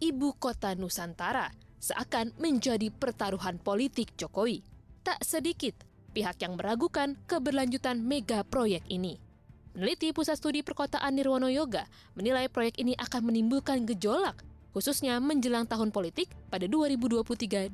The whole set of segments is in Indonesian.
Ibu Kota Nusantara seakan menjadi pertaruhan politik Jokowi. Tak sedikit pihak yang meragukan keberlanjutan mega proyek ini. Peneliti Pusat Studi Perkotaan Nirwono Yoga menilai proyek ini akan menimbulkan gejolak, khususnya menjelang tahun politik pada 2023-2024.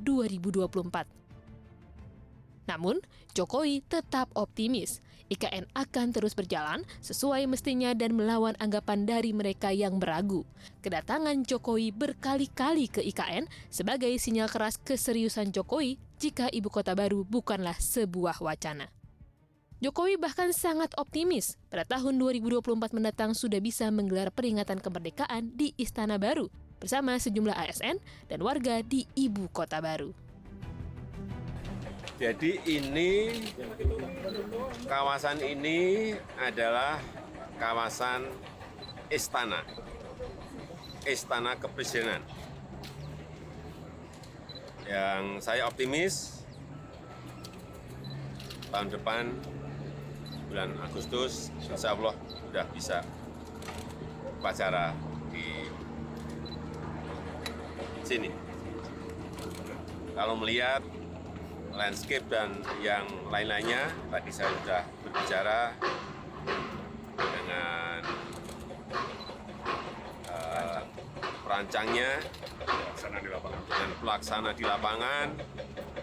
Namun, Jokowi tetap optimis IKN akan terus berjalan sesuai mestinya dan melawan anggapan dari mereka yang meragu. Kedatangan Jokowi berkali-kali ke IKN sebagai sinyal keras keseriusan Jokowi jika ibu kota baru bukanlah sebuah wacana. Jokowi bahkan sangat optimis pada tahun 2024 mendatang sudah bisa menggelar peringatan kemerdekaan di Istana Baru bersama sejumlah ASN dan warga di ibu kota baru. Jadi kawasan ini adalah kawasan istana kepresidenan. Yang saya optimis tahun depan bulan Agustus insya Allah sudah bisa upacara di sini. Kalau melihat landscape dan yang lain-lainnya, tadi saya sudah berbicara dengan perancangnya, dengan pelaksana di lapangan,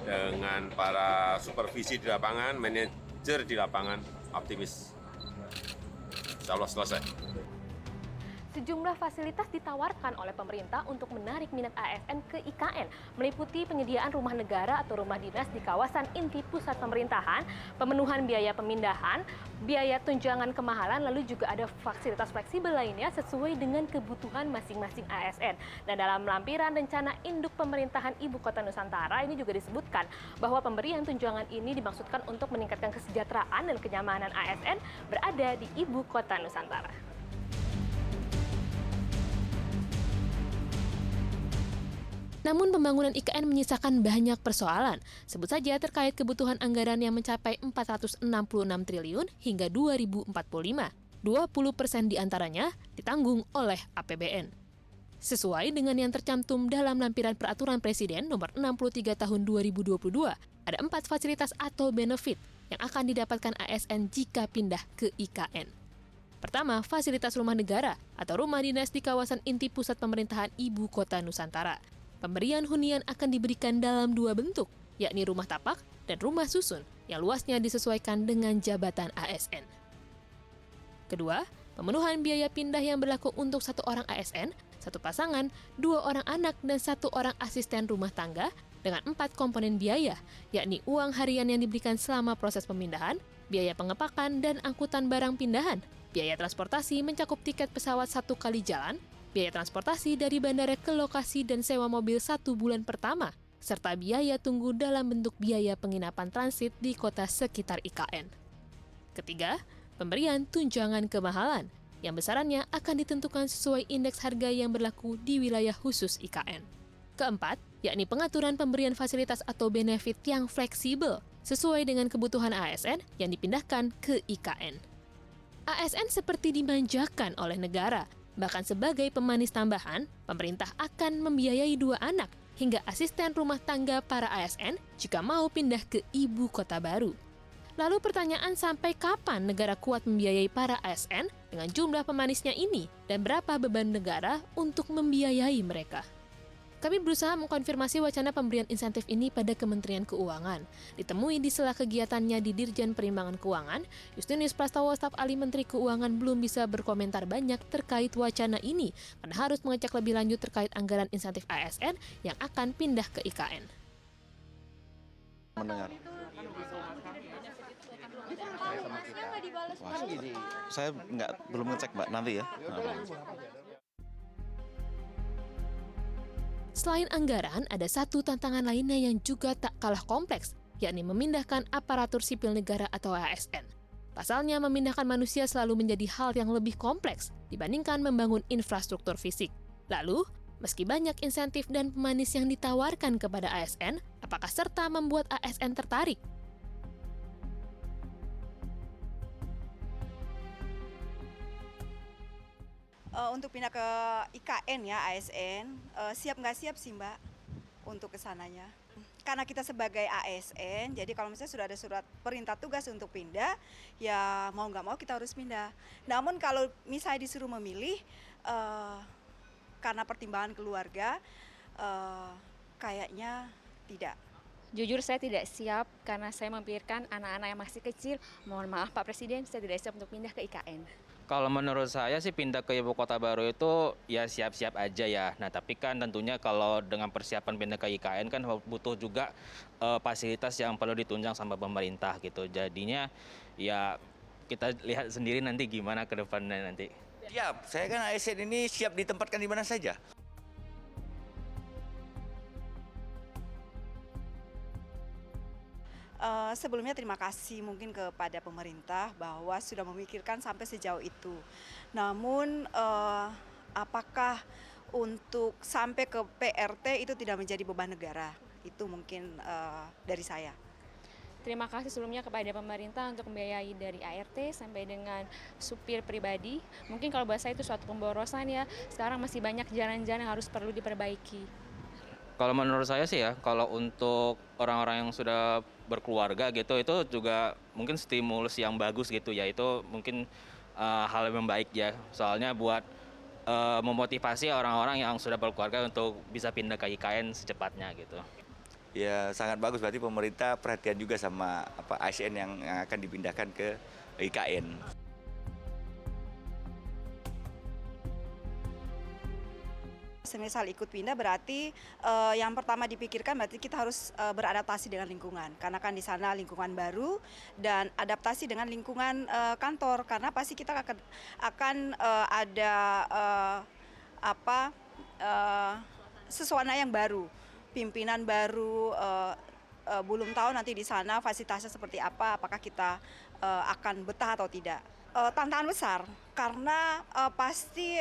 dengan para supervisi di lapangan, manajer di lapangan, optimis. Insya Allah selesai. Sejumlah fasilitas ditawarkan oleh pemerintah untuk menarik minat ASN ke IKN, meliputi penyediaan rumah negara atau rumah dinas di kawasan inti pusat pemerintahan, pemenuhan biaya pemindahan, biaya tunjangan kemahalan, lalu juga ada fasilitas fleksibel lainnya sesuai dengan kebutuhan masing-masing ASN. Dan dalam lampiran rencana induk pemerintahan Ibu Kota Nusantara ini juga disebutkan bahwa pemberian tunjangan ini dimaksudkan untuk meningkatkan kesejahteraan dan kenyamanan ASN berada di Ibu Kota Nusantara. Namun pembangunan IKN menyisakan banyak persoalan, sebut saja terkait kebutuhan anggaran yang mencapai 466 triliun hingga 2045. 20% diantaranya ditanggung oleh APBN. Sesuai dengan yang tercantum dalam lampiran Peraturan Presiden Nomor 63 Tahun 2022, ada 4 fasilitas atau benefit yang akan didapatkan ASN jika pindah ke IKN. Pertama, fasilitas rumah negara atau rumah dinas di kawasan inti pusat pemerintahan Ibu Kota Nusantara. Pemberian hunian akan diberikan dalam 2 bentuk, yakni rumah tapak dan rumah susun, yang luasnya disesuaikan dengan jabatan ASN. Kedua, pemenuhan biaya pindah yang berlaku untuk 1 orang ASN, 1 pasangan, 2 orang anak, dan 1 orang asisten rumah tangga dengan 4 komponen biaya, yakni uang harian yang diberikan selama proses pemindahan, biaya pengepakan dan angkutan barang pindahan, biaya transportasi mencakup tiket pesawat 1 kali jalan, biaya transportasi dari bandara ke lokasi dan sewa mobil 1 bulan pertama, serta biaya tunggu dalam bentuk biaya penginapan transit di kota sekitar IKN. Ketiga, pemberian tunjangan kemahalan, yang besarannya akan ditentukan sesuai indeks harga yang berlaku di wilayah khusus IKN. Keempat, yakni pengaturan pemberian fasilitas atau benefit yang fleksibel, sesuai dengan kebutuhan ASN yang dipindahkan ke IKN. ASN seperti dimanjakan oleh negara. Bahkan sebagai pemanis tambahan, pemerintah akan membiayai 2 anak hingga asisten rumah tangga para ASN jika mau pindah ke ibu kota baru. Lalu pertanyaan, sampai kapan negara kuat membiayai para ASN dengan jumlah pemanisnya ini dan berapa beban negara untuk membiayai mereka? Kami berusaha mengkonfirmasi wacana pemberian insentif ini pada Kementerian Keuangan. Ditemui di sela kegiatannya di Dirjen Perimbangan Keuangan, Justinus Prastowo, staf ahli Menteri Keuangan, belum bisa berkomentar banyak terkait wacana ini karena harus mengecek lebih lanjut terkait anggaran insentif ASN yang akan pindah ke IKN. Mendengar. Saya belum ngecek, Mbak, nanti ya. Selain anggaran, ada satu tantangan lainnya yang juga tak kalah kompleks, yakni memindahkan aparatur sipil negara atau ASN. Pasalnya, memindahkan manusia selalu menjadi hal yang lebih kompleks dibandingkan membangun infrastruktur fisik. Lalu, meski banyak insentif dan pemanis yang ditawarkan kepada ASN, apakah serta membuat ASN tertarik? Untuk pindah ke IKN ya, ASN, siap nggak siap sih Mbak untuk ke sananya. Karena kita sebagai ASN, jadi kalau misalnya sudah ada surat perintah tugas untuk pindah, ya mau nggak mau kita harus pindah. Namun kalau misalnya disuruh memilih, karena pertimbangan keluarga, kayaknya tidak. Jujur saya tidak siap karena saya memikirkan anak-anak yang masih kecil. Mohon maaf Pak Presiden, saya tidak siap untuk pindah ke IKN. Kalau menurut saya sih pindah ke ibu kota baru itu ya siap-siap aja ya. Nah tapi kan tentunya kalau dengan persiapan pindah ke IKN kan butuh juga fasilitas yang perlu ditunjang sama pemerintah gitu. Jadinya ya kita lihat sendiri nanti gimana ke depannya nanti. Siap, saya kan ASN ini siap ditempatkan di mana saja. Sebelumnya terima kasih mungkin kepada pemerintah bahwa sudah memikirkan sampai sejauh itu. Namun apakah untuk sampai ke PRT itu tidak menjadi beban negara? Itu mungkin dari saya. Terima kasih sebelumnya kepada pemerintah untuk membiayai dari ART sampai dengan supir pribadi. Mungkin kalau buat saya itu suatu pemborosan ya. Sekarang masih banyak jalan-jalan yang harus perlu diperbaiki. Kalau menurut saya sih ya, kalau untuk orang-orang yang sudah berkeluarga gitu, itu juga mungkin stimulus yang bagus gitu ya. Itu mungkin hal yang baik ya. Soalnya buat memotivasi orang-orang yang sudah berkeluarga untuk bisa pindah ke IKN secepatnya gitu. Ya sangat bagus, berarti pemerintah perhatian juga sama ASN yang akan dipindahkan ke IKN. Semisal ikut pindah berarti yang pertama dipikirkan berarti kita harus beradaptasi dengan lingkungan. Karena kan di sana lingkungan baru dan adaptasi dengan lingkungan kantor. Karena pasti kita akan ada sesuatu yang baru. Pimpinan baru, belum tahu nanti di sana fasilitasnya seperti apa, apakah kita akan betah atau tidak. Tantangan besar karena pasti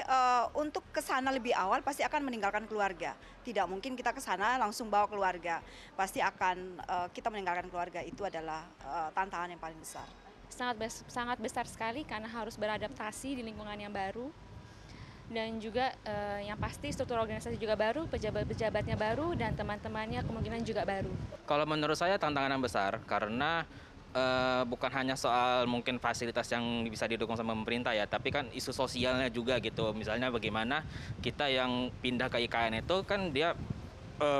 untuk ke sana lebih awal pasti akan meninggalkan keluarga. Tidak mungkin kita ke sana langsung bawa keluarga. Pasti akan kita meninggalkan keluarga, itu adalah tantangan yang paling besar. Sangat besar sekali karena harus beradaptasi di lingkungan yang baru. Dan juga yang pasti struktur organisasi juga baru, pejabat-pejabatnya baru, dan teman-temannya kemungkinan juga baru. Kalau menurut saya tantangan yang besar karena bukan hanya soal mungkin fasilitas yang bisa didukung sama pemerintah ya, tapi kan isu sosialnya juga gitu. Misalnya bagaimana kita yang pindah ke IKN itu kan dia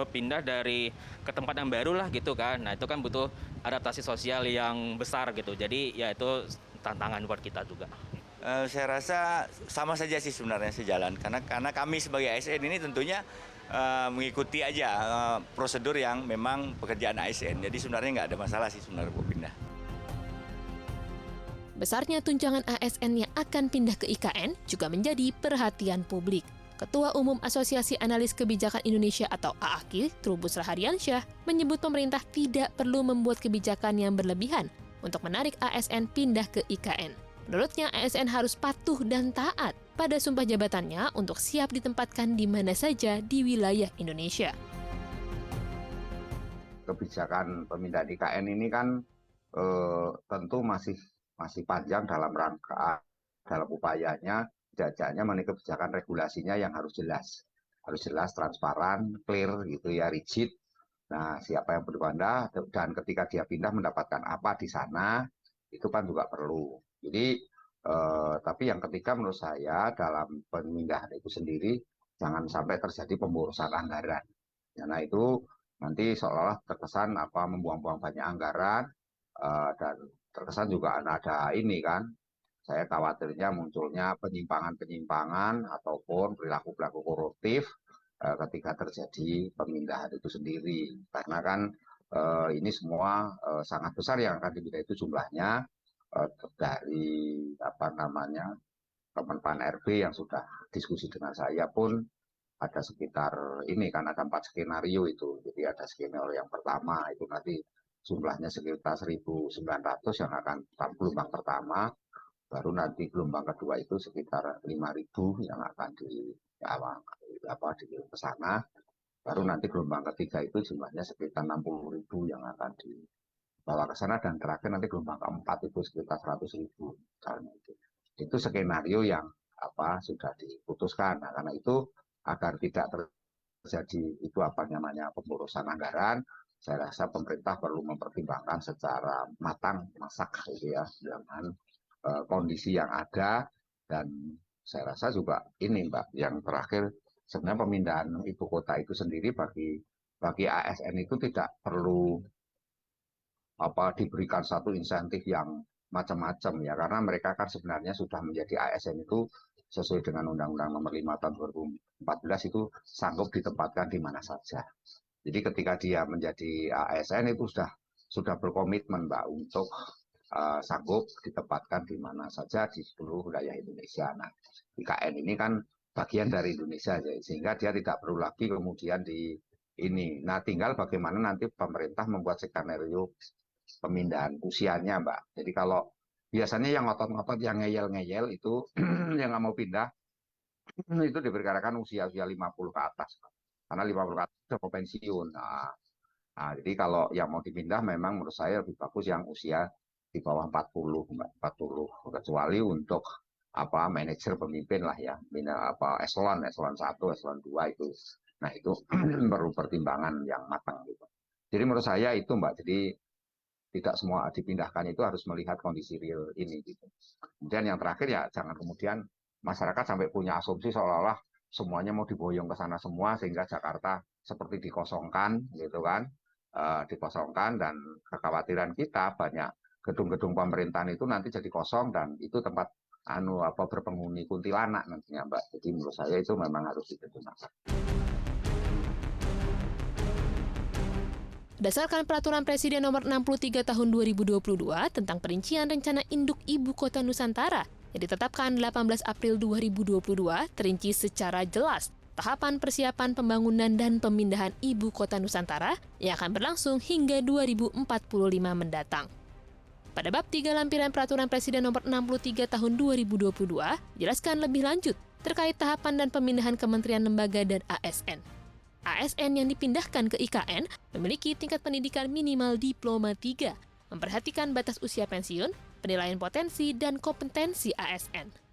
pindah dari ke tempat yang baru lah gitu kan. Nah itu kan butuh adaptasi sosial yang besar gitu. Jadi ya itu tantangan buat kita juga. Saya rasa sama saja sih sebenarnya sejalan, karena kami sebagai ASN ini tentunya mengikuti aja prosedur yang memang pekerjaan ASN. Jadi sebenarnya nggak ada masalah sih sebenarnya buat pindah. Besarnya tunjangan ASN yang akan pindah ke IKN juga menjadi perhatian publik. Ketua Umum Asosiasi Analis Kebijakan Indonesia atau AAKI, Trubus Rahadiansyah, menyebut pemerintah tidak perlu membuat kebijakan yang berlebihan untuk menarik ASN pindah ke IKN. Menurutnya, ASN harus patuh dan taat pada sumpah jabatannya untuk siap ditempatkan di mana saja di wilayah Indonesia. Kebijakan pemindahan IKN ini kan tentu masih panjang dalam rangka, dalam upayanya, jajaknya mengenai kebijakan regulasinya yang harus jelas, transparan, clear gitu ya, rigid. Nah, siapa yang berpindah dan ketika dia pindah mendapatkan apa di sana, itu kan juga perlu. Jadi, tapi yang ketiga menurut saya dalam pemindahan itu sendiri jangan sampai terjadi pemborosan anggaran. Nah itu nanti seolah-olah terkesan membuang-buang banyak anggaran dan terkesan juga ada ini kan. Saya khawatirnya munculnya penyimpangan-penyimpangan ataupun perilaku-perilaku koruptif ketika terjadi pemindahan itu sendiri. Karena kan ini semua sangat besar yang akan dipindah itu jumlahnya. Dari teman-teman RB yang sudah diskusi dengan saya pun ada sekitar ini kan ada 4 skenario itu. Jadi ada skenario yang pertama itu nanti jumlahnya sekitar 1.900 yang akan gelombang pertama, baru nanti gelombang kedua itu sekitar 5.000 yang akan di ke sana, baru nanti gelombang ketiga itu jumlahnya sekitar 60.000 yang akan bawa ke sana, dan terakhir nanti gelombang keempat itu sekitar 100.000 misalnya itu skenario yang sudah diputuskan. Nah, karena itu agar tidak terjadi itu pemborosan anggaran, saya rasa pemerintah perlu mempertimbangkan secara matang, masak gitu ya, dengan kondisi yang ada. Dan saya rasa juga ini Mbak, yang terakhir sebenarnya pemindahan ibu kota itu sendiri bagi ASN itu tidak perlu diberikan satu insentif yang macam-macam ya, karena mereka kan sebenarnya sudah menjadi ASN itu sesuai dengan Undang-Undang Nomor 5 Tahun 2014 itu sanggup ditempatkan di mana saja. Jadi ketika dia menjadi ASN itu sudah berkomitmen Mbak untuk sanggup ditempatkan di mana saja di seluruh wilayah Indonesia. Nah, IKN ini kan bagian dari Indonesia ya, sehingga dia tidak perlu lagi kemudian ini. Nah, tinggal bagaimana nanti pemerintah membuat skenario pemindahan usianya, Mbak. Jadi kalau biasanya yang ngotot-ngotot, yang ngeyel-ngeyel itu yang nggak mau pindah, itu diperkirakan usia-usia 50 ke atas. Karena 50 ke atas sudah mau pensiun. Nah, jadi kalau yang mau dipindah memang menurut saya lebih bagus yang usia di bawah 40, Mbak. 40. Kecuali untuk manajer pemimpin lah ya. Eselon 1, eselon 2 itu. Nah, itu perlu pertimbangan yang matang gitu. Jadi menurut saya itu Mbak, jadi tidak semua dipindahkan itu harus melihat kondisi real ini gitu. Kemudian yang terakhir ya jangan kemudian masyarakat sampai punya asumsi seolah-olah semuanya mau diboyong ke sana semua sehingga Jakarta seperti dikosongkan gitu kan, dikosongkan. Dan kekhawatiran kita banyak gedung-gedung pemerintahan itu nanti jadi kosong dan itu tempat berpenghuni kuntilanak nantinya Mbak. Jadi menurut saya itu memang harus dipertimbangkan. Berdasarkan Peraturan Presiden Nomor 63 Tahun 2022 tentang perincian rencana induk Ibu Kota Nusantara yang ditetapkan 18 April 2022 terinci secara jelas tahapan persiapan pembangunan dan pemindahan Ibu Kota Nusantara yang akan berlangsung hingga 2045 mendatang. Pada bab 3 lampiran Peraturan Presiden Nomor 63 Tahun 2022 jelaskan lebih lanjut terkait tahapan dan pemindahan kementerian lembaga dan ASN. ASN yang dipindahkan ke IKN memiliki tingkat pendidikan minimal diploma 3, memperhatikan batas usia pensiun, penilaian potensi, dan kompetensi ASN.